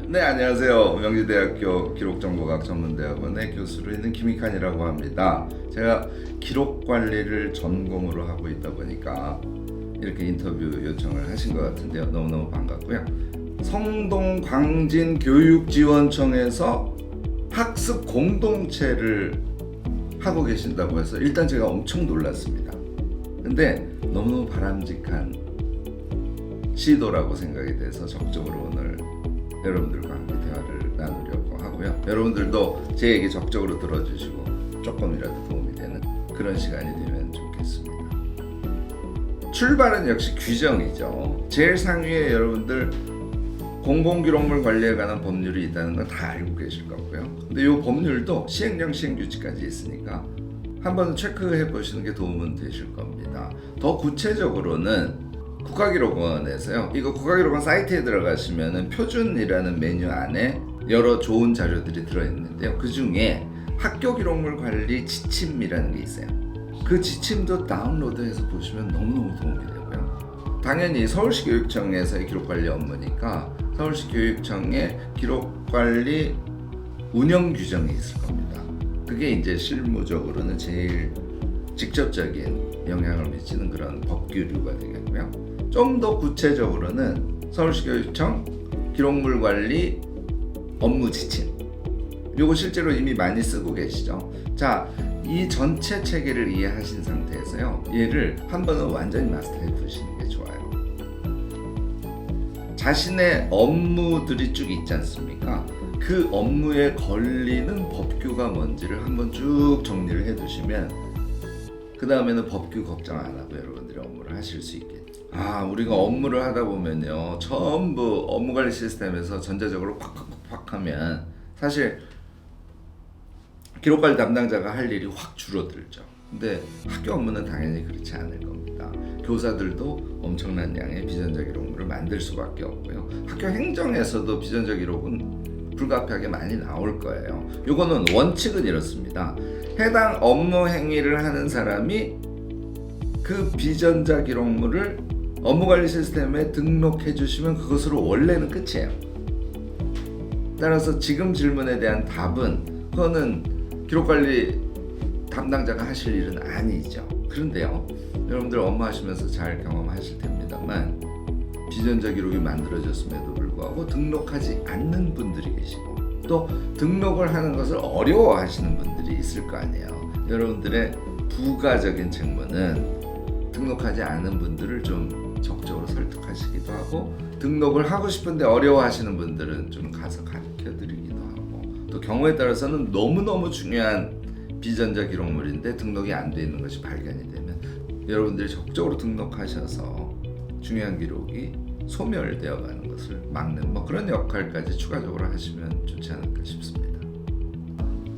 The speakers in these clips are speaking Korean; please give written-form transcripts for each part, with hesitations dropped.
네, 안녕하세요. 명지대학교 기록정보학 전문대학원의 교수로 있는 김익환이라고 합니다. 제가 기록관리를 전공으로 하고 있다 보니까 이렇게 인터뷰 요청을 하신 것 같은데요. 너무너무 반갑고요. 성동광진교육지원청에서 학습 공동체를 하고 계신다고 해서 일단 제가 엄청 놀랐습니다. 근데 너무너무 바람직한 시도라고 생각이 돼서 적극적으로 오늘 여러분들과 함께 대화를 나누려고 하고요. 여러분들도 제 얘기 적극적으로 들어주시고 조금이라도 도움이 되는 그런 시간이 되면 좋겠습니다. 출발은 역시 규정이죠. 제일 상위에 여러분들 공공기록물 관리에 관한 법률이 있다는 건 다 알고 계실 거고요. 근데 이 법률도 시행령 시행규칙까지 있으니까 한번 체크해 보시는 게 도움은 되실 겁니다. 더 구체적으로는 국가기록원에서요. 이거 국가기록원 사이트에 들어가시면은 표준이라는 메뉴 안에 여러 좋은 자료들이 들어있는데요. 그 중에 학교기록물 관리 지침이라는 게 있어요. 그 지침도 다운로드해서 보시면 너무너무 도움이 되고요. 당연히 서울시 교육청에서의 기록관리 업무니까 서울시 교육청의 기록관리 운영 규정이 있을 겁니다. 그게 이제 실무적으로는 제일 직접적인 영향을 미치는 그런 법규류가 되겠고요. 좀 더 구체적으로는 서울시 교육청 기록물 관리 업무 지침. 요거 실제로 이미 많이 쓰고 계시죠. 자, 이 전체 체계를 이해하신 상태에서요. 얘를 한 번은 완전히 마스터해 두시는 게 좋아요. 자신의 업무들이 쭉 있지 않습니까? 그 업무에 걸리는 법규가 뭔지를 한번 쭉 정리를 해 두시면 그 다음에는 법규 걱정 안 하고 여러분들이 업무를 하실 수 있겠죠. 우리가 업무를 하다 보면요. 전부 업무관리 시스템에서 전자적으로 콱콱콱 하면 사실 기록관리 담당자가 할 일이 확 줄어들죠. 근데 학교 업무는 당연히 그렇지 않을 겁니다. 교사들도 엄청난 양의 비전자 기록물을 만들 수밖에 없고요. 학교 행정에서도 비전자 기록은 불가피하게 많이 나올 거예요. 요거는 원칙은 이렇습니다. 해당 업무 행위를 하는 사람이 그 비전자 기록물을 업무관리 시스템에 등록해 주시면 그것으로 원래는 끝이에요. 따라서 지금 질문에 대한 답은 그거는 기록관리 담당자가 하실 일은 아니죠. 그런데요, 여러분들 업무하시면서 잘 경험하실 텐데만 비전자 기록이 만들어졌음에도 불구하고 등록하지 않는 분들이 계시고 또 등록을 하는 것을 어려워하시는 분들이 있을 거 아니에요. 여러분들의 부가적인 책무는 등록하지 않은 분들을 좀 적극적으로 설득하시기도 하고 등록을 하고 싶은데 어려워하시는 분들은 좀 가서 가르쳐드리기도 하고 또 경우에 따라서는 너무너무 중요한 비전자 기록물인데 등록이 안 돼 있는 것이 발견이 되면 여러분들이 적극적으로 등록하셔서 중요한 기록이 소멸되어 가는 것을 막는 그런 역할까지 추가적으로 하시면 좋지 않을까 싶습니다.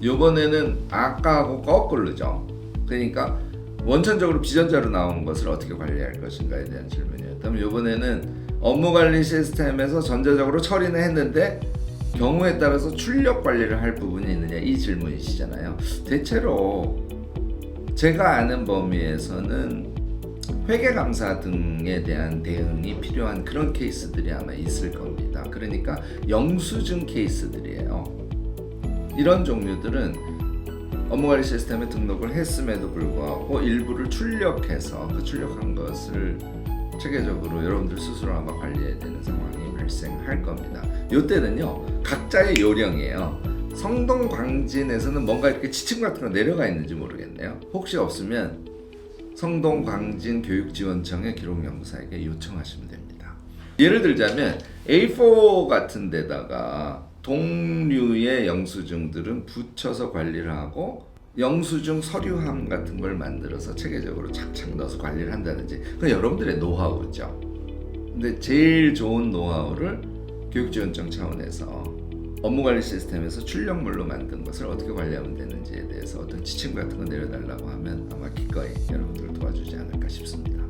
이번에는 아까하고 거꾸로죠. 그러니까 원천적으로 비전자로 나온 것을 어떻게 관리할 것인가에 대한 질문이었다면 이번에는 업무관리 시스템에서 전자적으로 처리는 했는데 경우에 따라서 출력 관리를 할 부분이 있느냐 이 질문이시잖아요. 대체로 제가 아는 범위에서는 회계감사 등에 대한 대응이 필요한 그런 케이스들이 아마 있을 겁니다. 그러니까 영수증 케이스들이에요. 이런 종류들은 업무관리 시스템에 등록을 했음에도 불구하고 일부를 출력해서 그 출력한 것을 체계적으로 여러분들 스스로 아마 관리해야 되는 상황이 발생할 겁니다. 이때는요 각자의 요령이에요. 성동광진에서는 뭔가 이렇게 지침 같은 거 내려가 있는지 모르겠네요. 혹시 없으면 성동광진 교육지원청의 기록연구사에게 요청하시면 됩니다. 예를 들자면 A4 같은 데다가 동류의 영수증들은 붙여서 관리를 하고 영수증 서류함 같은 걸 만들어서 체계적으로 착착 넣어서 관리를 한다든지 그건 여러분들의 노하우죠. 근데 제일 좋은 노하우를 교육지원청 차원에서 업무관리 시스템에서 출력물로 만든 것을 어떻게 관리하면 되는지에 대해서 어떤 지침 같은 거 내려달라고 하면 아마 기꺼이 여러분들을 도와주지 않을까 싶습니다.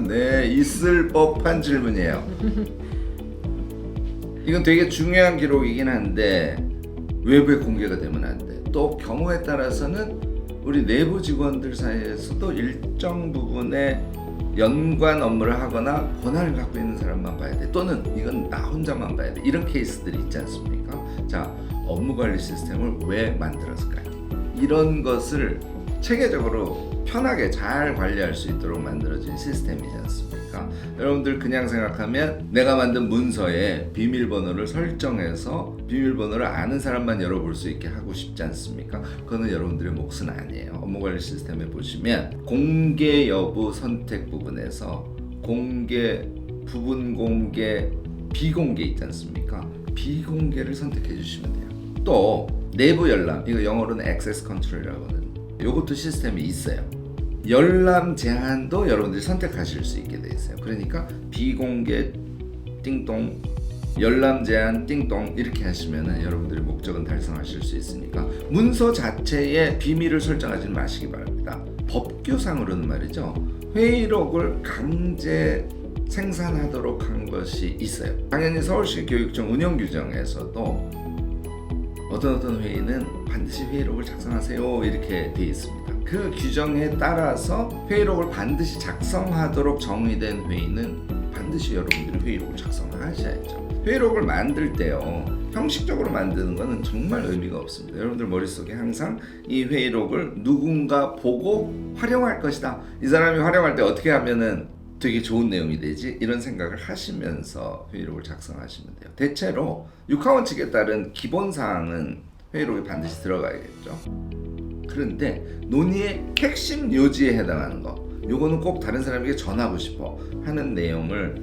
네, 있을 법한 질문이에요. 이건 되게 중요한 기록이긴 한데 외부에 공개가 되면 안 돼. 또 경우에 따라서는 우리 내부 직원들 사이에서도 일정 부분의 연관 업무를 하거나 권한을 갖고 있는 사람만 봐야 돼. 또는 이건 나 혼자만 봐야 돼. 이런 케이스들이 있지 않습니까? 자, 업무관리 시스템을 왜 만들었을까요? 이런 것을 체계적으로 편하게 잘 관리할 수 있도록 만들어진 시스템이지 않습니까? 여러분들 그냥 생각하면 내가 만든 문서에 비밀번호를 설정해서 비밀번호를 아는 사람만 열어볼 수 있게 하고 싶지 않습니까? 그거는 여러분들의 몫은 아니에요. 업무관리 시스템에 보시면 공개 여부 선택 부분에서 공개, 부분 공개, 비공개 있지 않습니까? 비공개를 선택해 주시면 돼요. 또 내부 열람, 이거 영어로는 액세스 컨트롤이라고 하거든요. 이것도 시스템이 있어요. 열람 제한도 여러분들이 선택하실 수 있게 돼 있어요. 그러니까 비공개 띵동, 열람 제한 띵동 이렇게 하시면 여러분들의 목적은 달성하실 수 있으니까 문서 자체에 비밀을 설정하지 마시기 바랍니다. 법규상으로는 말이죠, 회의록을 강제 생산하도록 한 것이 있어요. 당연히 서울시 교육청 운영규정에서도 어떤 회의는 반드시 회의록을 작성하세요 이렇게 돼 있습니다. 그 규정에 따라서 회의록을 반드시 작성하도록 정의된 회의는 반드시 여러분들이 회의록을 작성하셔야죠. 회의록을 만들 때요, 형식적으로 만드는 것은 정말 의미가 없습니다. 여러분들 머릿속에 항상 이 회의록을 누군가 보고 활용할 것이다, 이 사람이 활용할 때 어떻게 하면은 되게 좋은 내용이 되지, 이런 생각을 하시면서 회의록을 작성하시면 돼요. 대체로 육하원칙에 따른 기본사항은 회의록에 반드시 들어가야겠죠. 그런데 논의의 핵심 요지에 해당하는 거, 요거는 꼭 다른 사람에게 전하고 싶어 하는 내용을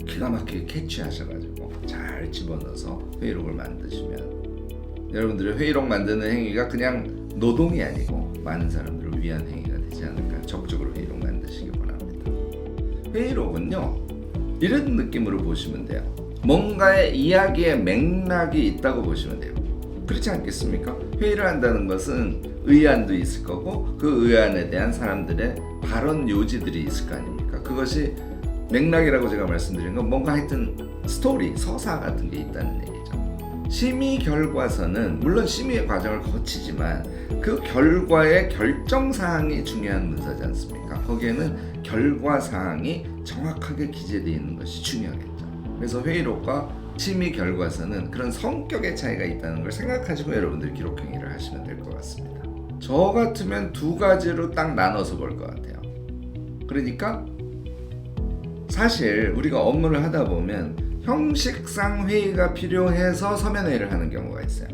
기가 막히게 캐치하셔가지고 잘 집어넣어서 회의록을 만드시면 여러분들의 회의록 만드는 행위가 그냥 노동이 아니고 많은 사람들을 위한 행위가 되지 않을까. 적극적으로 회의록 만드시기 바랍니다. 회의록은요, 이런 느낌으로 보시면 돼요. 뭔가의 이야기의 맥락이 있다고 보시면 돼요. 그렇지 않겠습니까? 회의를 한다는 것은 의안도 있을 거고 그 의안에 대한 사람들의 발언 요지들이 있을 거 아닙니까? 그것이 맥락이라고 제가 말씀드린 건 뭔가 하여튼 스토리, 서사 같은 게 있다는 얘기죠. 심의 결과서는 물론 심의의 과정을 거치지만 그 결과의 결정사항이 중요한 문서지 않습니까? 거기에는 결과사항이 정확하게 기재되어 있는 것이 중요하겠죠. 그래서 회의록과 심의 결과서는 그런 성격의 차이가 있다는 걸 생각하시고 여러분들이 기록행위를 하시면 될 것 같습니다. 저 같으면 두 가지로 딱 나눠서 볼 것 같아요. 그러니까 사실 우리가 업무를 하다 보면 형식상 회의가 필요해서 서면 회의를 하는 경우가 있어요.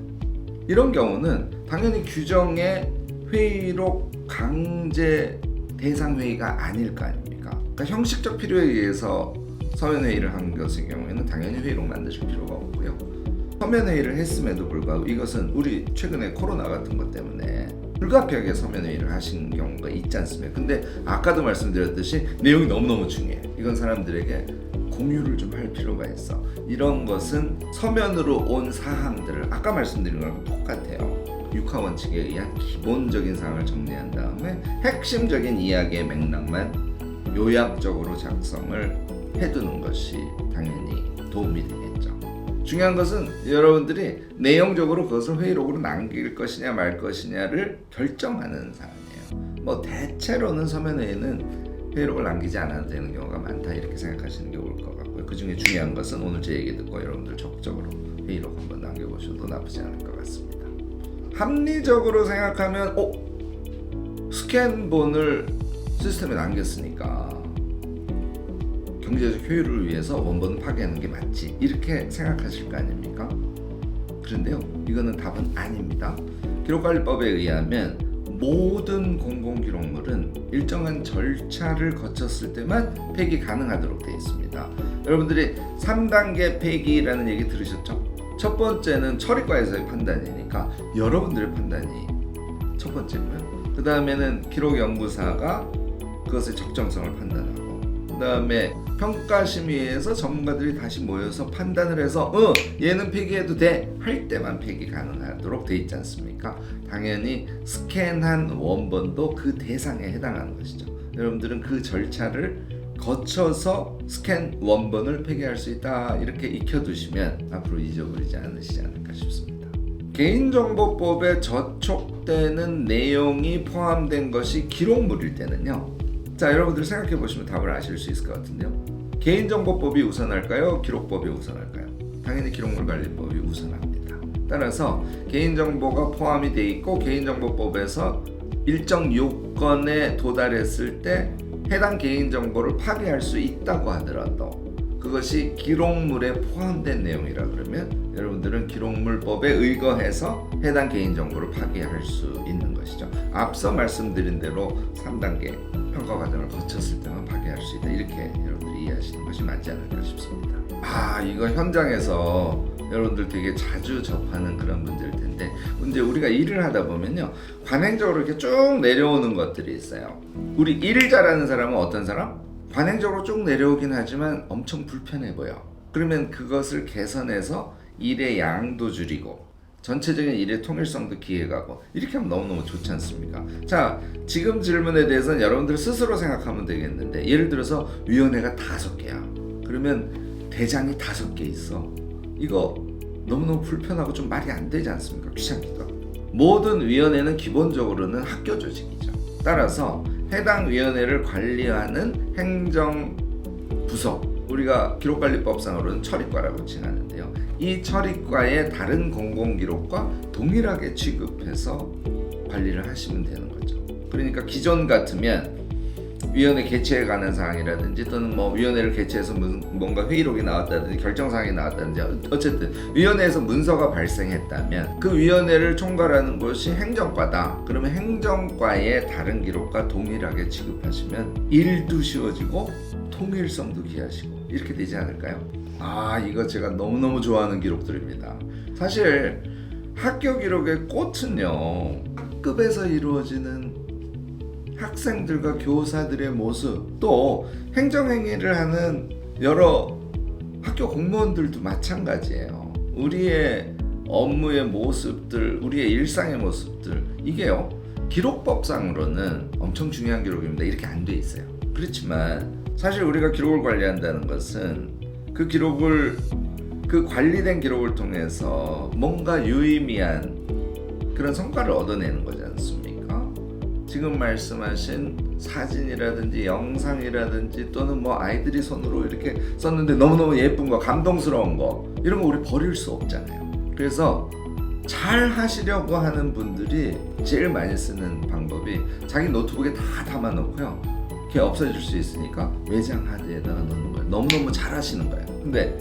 이런 경우는 당연히 규정의 회의록 강제 대상 회의가 아닐 거 아닙니까? 그러니까 형식적 필요에 의해서 서면 회의를 한 것의 경우에는 당연히 회의록 만드실 필요가 없고요. 서면 회의를 했음에도 불구하고 이것은 우리 최근에 코로나 같은 것 때문에 불가피하게 서면 회의를 하신 경우가 있지 않습니까? 근데 아까도 말씀드렸듯이 내용이 너무너무 중요해. 이건 사람들에게 공유를 좀 할 필요가 있어. 이런 것은 서면으로 온 사항들을 아까 말씀드린 거랑 똑같아요. 육하원칙에 의한 기본적인 사항을 정리한 다음에 핵심적인 이야기의 맥락만 요약적으로 작성을 해두는 것이 당연히 도움이 되겠죠. 중요한 것은 여러분들이 내용적으로 그것을 회의록으로 남길 것이냐 말 것이냐를 결정하는 사항이에요. 뭐 대체로는 서면 회의는 회의록을 남기지 않아도 되는 경우가 많다 이렇게 생각하시는 게 옳을 것 같고요. 그 중에 중요한 것은 오늘 제 얘기 듣고 여러분들 적극적으로 회의록 한번 남겨보셔도 나쁘지 않을 것 같습니다. 합리적으로 생각하면 스캔본을 시스템에 남겼으니까 경제적 효율을 위해서 원본을 파괴하는 게 맞지 이렇게 생각하실 거 아닙니까? 그런데요, 이거는 답은 아닙니다. 기록관리법에 의하면 모든 공공기록물은 일정한 절차를 거쳤을 때만 폐기 가능하도록 되어 있습니다. 여러분들이 3단계 폐기라는 얘기 들으셨죠? 첫 번째는 처리과에서의 판단이니까 여러분들의 판단이 첫 번째고요. 그 다음에는 기록연구사가 그것의 적정성을 판단하고, 그 다음에 평가심의에서 전문가들이 다시 모여서 판단을 해서 얘는 폐기해도 돼 할 때만 폐기 가능하도록 돼 있지 않습니까? 당연히 스캔한 원본도 그 대상에 해당하는 것이죠. 여러분들은 그 절차를 거쳐서 스캔 원본을 폐기할 수 있다 이렇게 익혀두시면 앞으로 잊어버리지 않으시지 않을까 싶습니다. 개인정보법에 저촉되는 내용이 포함된 것이 기록물일 때는요, 자, 여러분들 생각해 보시면 답을 아실 수 있을 것 같은데요. 개인정보법이 우선할까요? 기록법이 우선할까요? 당연히 기록물관리법이 우선합니다. 따라서 개인정보가 포함이 돼 있고 개인정보법에서 일정 요건에 도달했을 때 해당 개인정보를 파기할 수 있다고 하더라도 그것이 기록물에 포함된 내용이라 그러면 여러분들은 기록물법에 의거해서 해당 개인정보를 파기할 수 있는 것이죠. 앞서 말씀드린 대로 3단계 평가 과정을 거쳤을 때만 파기할 수 있다. 이렇게 여러분들이 이해하시는 것이 맞지 않을까 싶습니다. 이거 현장에서 여러분들 되게 자주 접하는 그런 문제일 텐데, 문제 우리가 일을 하다 보면요, 관행적으로 이렇게 쭉 내려오는 것들이 있어요. 우리 일을 잘하는 사람은 어떤 사람? 관행적으로 쭉 내려오긴 하지만 엄청 불편해 보여. 그러면 그것을 개선해서 일의 양도 줄이고 전체적인 일의 통일성도 기획하고 이렇게 하면 너무너무 좋지 않습니까? 자, 지금 질문에 대해서는 여러분들 스스로 생각하면 되겠는데, 예를 들어서 위원회가 5개야. 그러면 대장이 5개 있어. 이거 너무너무 불편하고 좀 말이 안 되지 않습니까? 귀찮기도 하고. 모든 위원회는 기본적으로는 학교 조직이죠. 따라서 해당 위원회를 관리하는 행정부서, 우리가 기록관리법상으로는 처리과라고 칭하는데요. 이 처리과의 다른 공공기록과 동일하게 취급해서 관리를 하시면 되는 거죠. 그러니까 기존 같으면 위원회 개최에 관한 사항이라든지 또는 뭐 위원회를 개최해서 뭔가 회의록이 나왔다든지 결정사항이 나왔다든지 어쨌든 위원회에서 문서가 발생했다면 그 위원회를 총괄하는 것이 행정과다. 그러면 행정과의 다른 기록과 동일하게 취급하시면 일도 쉬워지고 통일성도 기하시고 이렇게 되지 않을까요? 이거 제가 너무너무 좋아하는 기록들입니다. 사실 학교 기록의 꽃은요, 학급에서 이루어지는 학생들과 교사들의 모습, 또 행정행위를 하는 여러 학교 공무원들도 마찬가지예요. 우리의 업무의 모습들, 우리의 일상의 모습들, 이게요, 기록법상으로는 엄청 중요한 기록입니다. 이렇게 안 돼 있어요. 그렇지만 사실 우리가 기록을 관리한다는 것은 그 기록을, 그 관리된 기록을 통해서 뭔가 유의미한 그런 성과를 얻어내는 거지 않습니까? 지금 말씀하신 사진이라든지 영상이라든지 또는 뭐 아이들이 손으로 이렇게 썼는데 너무너무 예쁜 거, 감동스러운 거, 이런 거 우리 버릴 수 없잖아요. 그래서 잘 하시려고 하는 분들이 제일 많이 쓰는 방법이 자기 노트북에 다 담아놓고요, 걔 없어질 수 있으니까 외장 하드에다가 넣는 거예요. 너무너무 잘 하시는 거예요. 근데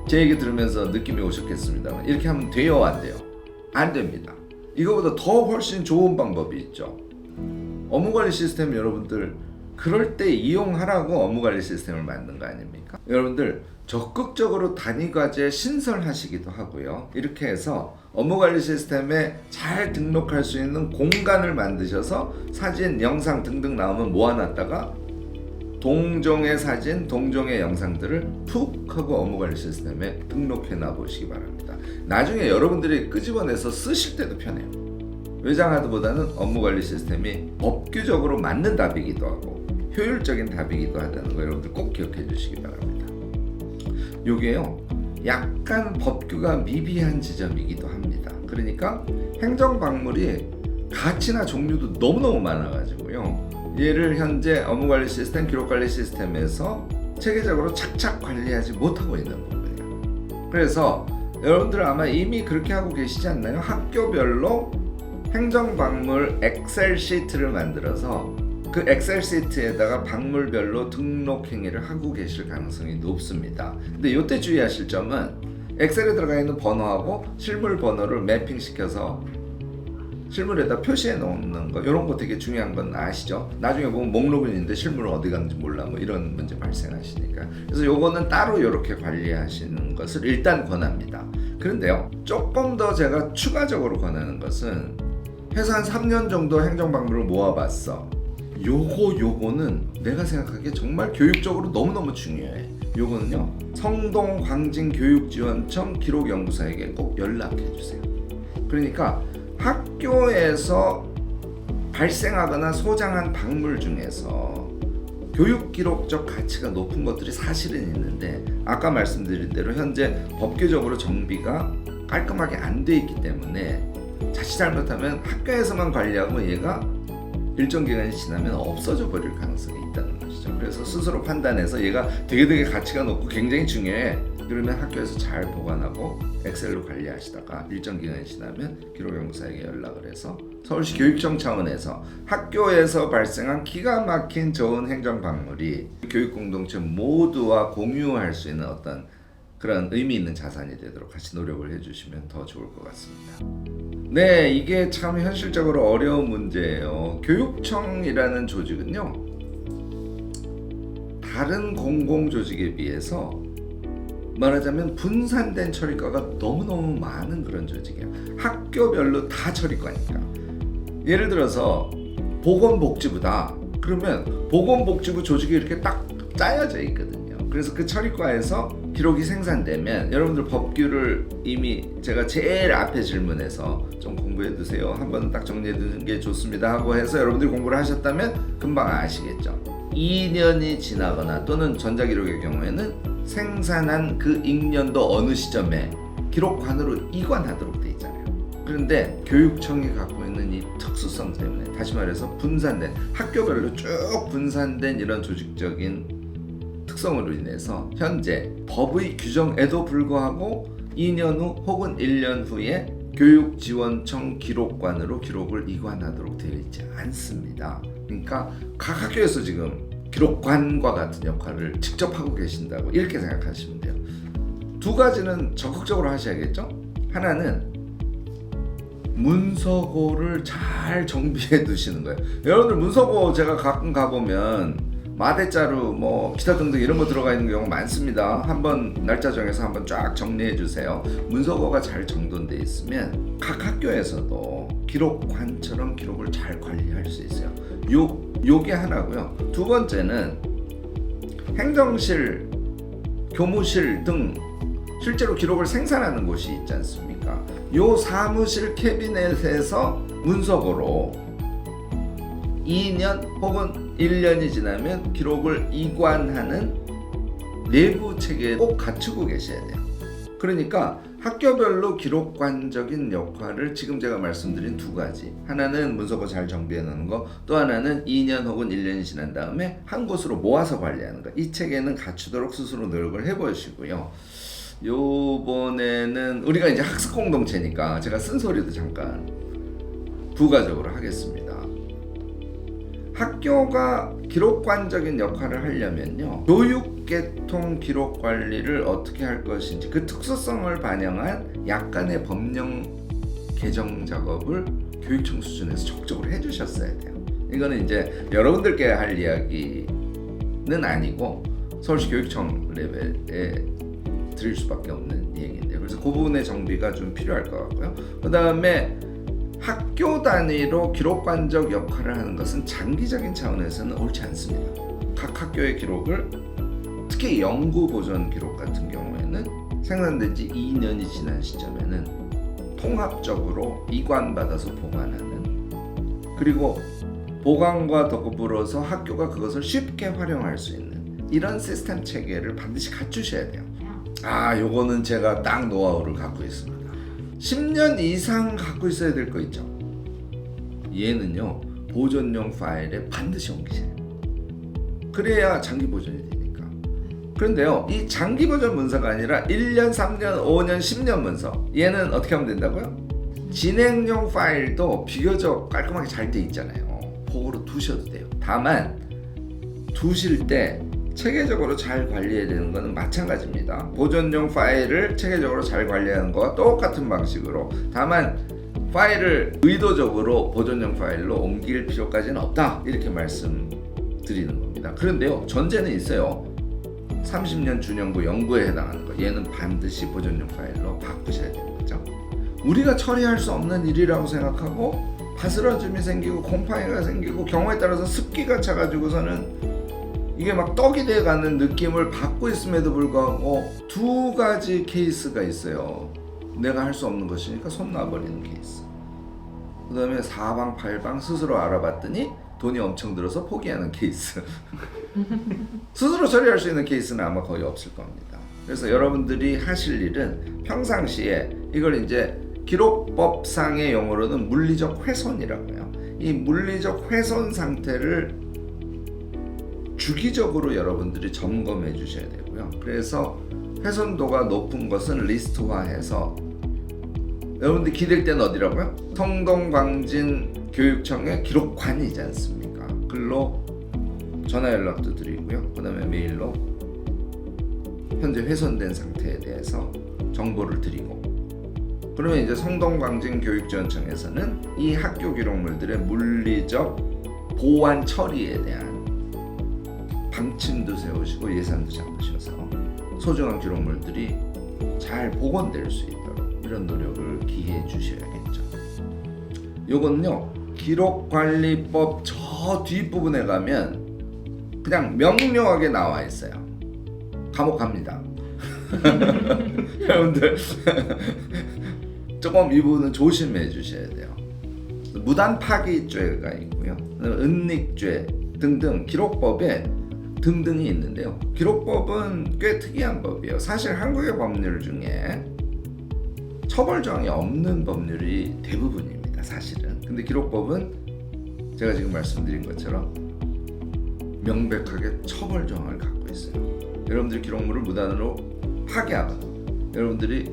제 얘기 들으면서 느낌이 오셨겠습니다만, 이렇게 하면 돼요, 안 돼요? 안 됩니다. 이거보다 더 훨씬 좋은 방법이 있죠. 업무관리 시스템, 여러분들 그럴 때 이용하라고 업무관리 시스템을 만든 거 아닙니까? 여러분들 적극적으로 단위과제 신설하시기도 하고요. 이렇게 해서 업무관리 시스템에 잘 등록할 수 있는 공간을 만드셔서 사진, 영상 등등 나오면 모아놨다가 동종의 사진, 동종의 영상들을 푹 하고 업무관리 시스템에 등록해 놔보시기 바랍니다. 나중에 여러분들이 끄집어내서 쓰실 때도 편해요. 외장하드보다는 업무관리 시스템이 법규적으로 맞는 답이기도 하고 효율적인 답이기도 하다는 거 여러분들 꼭 기억해 주시기 바랍니다. 요게요, 약간 법규가 미비한 지점이기도 합니다. 그러니까 행정박물이 가치나 종류도 너무너무 많아가지고요, 얘를 현재 업무관리 시스템, 기록관리 시스템에서 체계적으로 착착 관리하지 못하고 있는 부분이에요. 그래서 여러분들 아마 이미 그렇게 하고 계시지 않나요? 학교별로 행정박물 엑셀 시트를 만들어서 그 엑셀 시트에다가 박물별로 등록 행위를 하고 계실 가능성이 높습니다. 근데 이때 주의하실 점은 엑셀에 들어가 있는 번호하고 실물 번호를 매핑시켜서 실물에다 표시해 놓는 거, 이런 거 되게 중요한 건 아시죠? 나중에 보면 목록은 있는데 실물은 어디 갔는지 몰라, 뭐 이런 문제 발생하시니까. 그래서 요거는 따로 이렇게 관리하시는 것을 일단 권합니다. 그런데요, 조금 더 제가 추가적으로 권하는 것은, 해서 한 3년 정도 행정박물을 모아봤어. 요거는 내가 생각하기에 정말 교육적으로 너무너무 중요해. 요거는요, 성동광진교육지원청 기록연구사에게 꼭 연락해 주세요. 그러니까 학교에서 발생하거나 소장한 박물 중에서 교육기록적 가치가 높은 것들이 사실은 있는데, 아까 말씀드린 대로 현재 법규적으로 정비가 깔끔하게 안 돼 있기 때문에 자칫 잘못하면 학교에서만 관리하고 얘가 일정 기간이 지나면 없어져 버릴 가능성이 있다는 것이죠. 그래서 스스로 판단해서 얘가 되게 가치가 높고 굉장히 중요해. 그러면 학교에서 잘 보관하고 엑셀로 관리하시다가 일정 기간이 지나면 기록연구사에게 연락을 해서 서울시 교육청 차원에서 학교에서 발생한 기가 막힌 좋은 행정박물이 교육 공동체 모두와 공유할 수 있는 어떤 그런 의미 있는 자산이 되도록 같이 노력을 해주시면 더 좋을 것 같습니다. 네, 이게 참 현실적으로 어려운 문제예요. 교육청이라는 조직은요, 다른 공공조직에 비해서 말하자면 분산된 처리과가 너무너무 많은 그런 조직이에요. 학교별로 다 처리과니까. 예를 들어서 보건복지부다. 그러면 보건복지부 조직이 이렇게 딱 짜여져 있거든요. 그래서 그 처리과에서 기록이 생산되면 여러분들 법규를 이미 제가 제일 앞에 질문해서 좀 공부해 두세요. 한번 딱 정리해 두는 게 좋습니다 하고 해서 여러분들이 공부를 하셨다면 금방 아시겠죠. 2년이 지나거나 또는 전자기록의 경우에는 생산한 그 익년도 어느 시점에 기록관으로 이관하도록 돼 있잖아요. 그런데 교육청이 갖고 있는 이 특수성 때문에, 다시 말해서 분산된, 학교별로 쭉 분산된 이런 조직적인 특성으로 인해서 현재 법의 규정에도 불구하고 2년 후 혹은 1년 후에 교육지원청 기록관으로 기록을 이관하도록 되어 있지 않습니다. 그러니까 각 학교에서 지금 기록관과 같은 역할을 직접 하고 계신다고 이렇게 생각하시면 돼요. 두 가지는 적극적으로 하셔야겠죠. 하나는 문서고를 잘 정비해 두시는 거예요. 여러분들 문서고 제가 가끔 가보면 마대자루 뭐 기타 등등 이런 거 들어가 있는 경우 많습니다. 한번 날짜 정해서 한번 쫙 정리해 주세요. 문서고가 잘 정돈돼 있으면 각 학교에서도 기록관처럼 기록을 잘 관리할 수 있어요. 요게 하나고요. 두 번째는 행정실, 교무실 등 실제로 기록을 생산하는 곳이 있지 않습니까? 요 사무실 캐비넷에서 문서고로 2년 혹은 1년이 지나면 기록을 이관하는 내부 체계 꼭 갖추고 계셔야 돼요. 그러니까 학교별로 기록관적인 역할을 지금 제가 말씀드린 두 가지, 하나는 문서고 잘 정비해 놓는 거, 또 하나는 2년 혹은 1년이 지난 다음에 한 곳으로 모아서 관리하는 거, 이 체계는 갖추도록 스스로 노력을 해보시고요. 요번에는 우리가 이제 학습 공동체니까 제가 쓴소리도 잠깐 부가적으로 하겠습니다. 학교가 기록관적인 역할을 하려면요, 교육계통 기록 관리를 어떻게 할 것인지 그 특수성을 반영한 약간의 법령 개정 작업을 교육청 수준에서 적극적으로 해주셨어야 돼요. 이거는 이제 여러분들께 할 이야기는 아니고 서울시 교육청 레벨에 드릴 수밖에 없는 얘기인데요. 그래서 그 부분의 정비가 좀 필요할 것 같고요. 그 다음에 학교 단위로 기록관적 역할을 하는 것은 장기적인 차원에서는 옳지 않습니다. 각 학교의 기록을, 특히 연구 보존 기록 같은 경우에는 생산된 지 2년이 지난 시점에는 통합적으로 이관받아서 보관하는, 그리고 보관과 더불어서 학교가 그것을 쉽게 활용할 수 있는 이런 시스템 체계를 반드시 갖추셔야 돼요. 요거는 제가 딱 노하우를 갖고 있습니다. 10년 이상 갖고 있어야 될 거 있죠. 얘는요, 보존용 파일에 반드시 옮기셔야 돼요. 그래야 장기 보존이 되니까. 그런데요, 이 장기 보존 문서가 아니라 1년, 3년, 5년, 10년 문서, 얘는 어떻게 하면 된다고요? 진행용 파일도 비교적 깔끔하게 잘 돼 있잖아요. 그거로 두셔도 돼요. 다만 두실 때 체계적으로 잘 관리해야 되는 것은 마찬가지입니다. 보존용 파일을 체계적으로 잘 관리하는 것과 똑같은 방식으로, 다만 파일을 의도적으로 보존용 파일로 옮길 필요까지는 없다, 이렇게 말씀드리는 겁니다. 그런데요, 전제는 있어요. 30년 준연구 연구에 해당하는 거, 얘는 반드시 보존용 파일로 바꾸셔야 되는 거죠. 우리가 처리할 수 없는 일이라고 생각하고 바스러짐이 생기고 곰팡이가 생기고 경우에 따라서 습기가 차가지고서는 이게 막 떡이 돼가는 느낌을 받고 있음에도 불구하고 두 가지 케이스가 있어요. 내가 할 수 없는 것이니까 손 놔버리는 케이스, 그 다음에 사방팔방 스스로 알아봤더니 돈이 엄청 들어서 포기하는 케이스. 스스로 처리할 수 있는 케이스는 아마 거의 없을 겁니다. 그래서 여러분들이 하실 일은 평상시에 이걸 이제 기록법상의 용어로는 물리적 훼손이라고요. 이 물리적 훼손 상태를 주기적으로 여러분들이 점검해 주셔야 되고요. 그래서 훼손도가 높은 것은 리스트화해서 여러분들 기댈 때는 어디라고요? 성동광진교육청의 기록관이지 않습니까? 글로 전화 연락도 드리고요. 그 다음에 메일로 현재 훼손된 상태에 대해서 정보를 드리고, 그러면 이제 성동광진교육지원청에서는 이 학교 기록물들의 물리적 보완 처리에 대한 방침도 세우시고 예산도 잡으셔서 소중한 기록물들이 잘 복원될 수 있도록 이런 노력을 기해해 주셔야겠죠. 요건요, 기록관리법 저 뒷부분에 가면 그냥 명료하게 나와 있어요. 감옥 갑니다. 여러분들 조금 이 부분은 조심해 주셔야 돼요. 무단 파기죄가 있고요, 은닉죄 등등 기록법에 등등이 있는데요. 기록법은 꽤 특이한 법이에요. 사실 한국의 법률 중에 처벌 조항이 없는 법률이 대부분입니다, 사실은. 근데 기록법은 제가 지금 말씀드린 것처럼 명백하게 처벌 조항을 갖고 있어요. 여러분들이 기록물을 무단으로 파괴하거나 여러분들이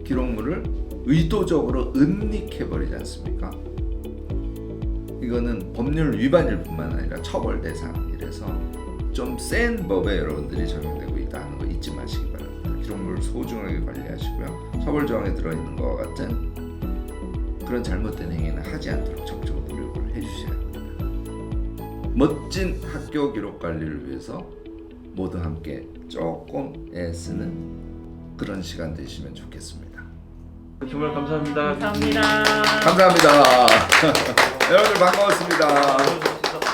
기록물을 의도적으로 은닉해버리지 않습니까? 이거는 법률 위반일 뿐만 아니라 처벌 대상이라서 좀 센 법에 여러분들이 적용되고 있다는 거 잊지 마시기 바랍니다. 기록물을 소중하게 관리하시고요. 처벌 조항에 들어있는 것과 같은 그런 잘못된 행위는 하지 않도록 적극적으로 노력을 해주셔야 합니다. 멋진 학교 기록 관리를 위해서 모두 함께 조금 애쓰는 그런 시간 되시면 좋겠습니다. 정말 감사합니다. 감사합니다. 감사합니다. 여러분들 반가웠습니다.